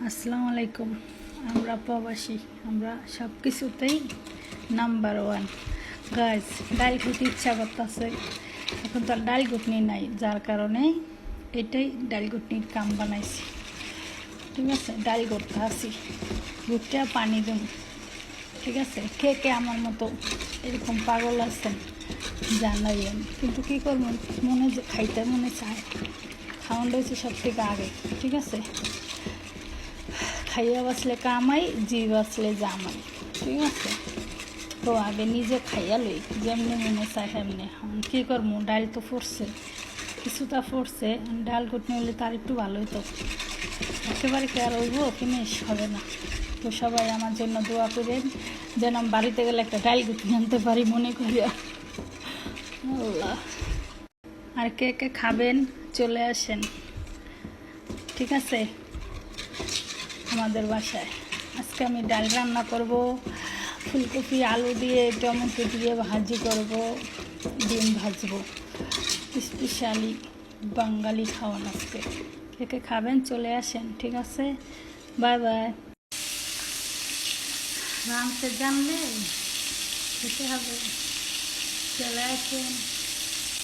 আসসালামু আলাইকুম। আমরা প্রবাসী, আমরা সব কিছুতেই নাম্বার ওয়ান। গাইজ, ডাল খেতে ইচ্ছা করতেছে, এখন তো ডাল ঘুটনি নাই, যার কারণে এটাই ডাল ঘুটনির কাম বানাইছি। ঠিক আছে, ডাল ঘুরতে আসি, ঘুরতে পানি দিন। ঠিক আছে, কে কে আমার মতো এরকম পাগল আছেন জানাইয়েন, কিন্তু কী করবো, খাইতে মনে চায়। খাওয়ানটা হচ্ছে সব থেকে আগে। ঠিক আছে, খাইয়া বাঁচলে কামাই, জি বাঁচলে জামাই। ঠিক আছে, তো আগে নিজে খাইয়া লই, যেমনি মনে চায় সেমনি। কী করবো, ডাল তো ফুটছে, কিছুটা ফুটছে, ডাল ঘুটনি হলে তার একটু ভালোই। তো একেবারে কে আর হইব, ফিনিশ হবে না। তো সবাই আমার জন্য দোয়া করেন, যেন আমি বাড়িতে গেলে একটা ডাল ঘুটনি আনতে পারি মনে করিয়া। আল্লাহ। আর কে কে খাবেন চলে আসেন। ঠিক আছে, আমাদের বাসায় আজকে আমি ডাল রান্না করব, ফুলকপি আলু দিয়ে টমেটো দিয়ে ভাজি করব, ডিম ভাজবো। স্পেশালি বাঙালি খাওয়ান আজকে। কে কে খাবেন চলে আসেন। ঠিক আছে, বাই বাই। রাঁধতে জানলে খেতে হবে, চলে আসেন।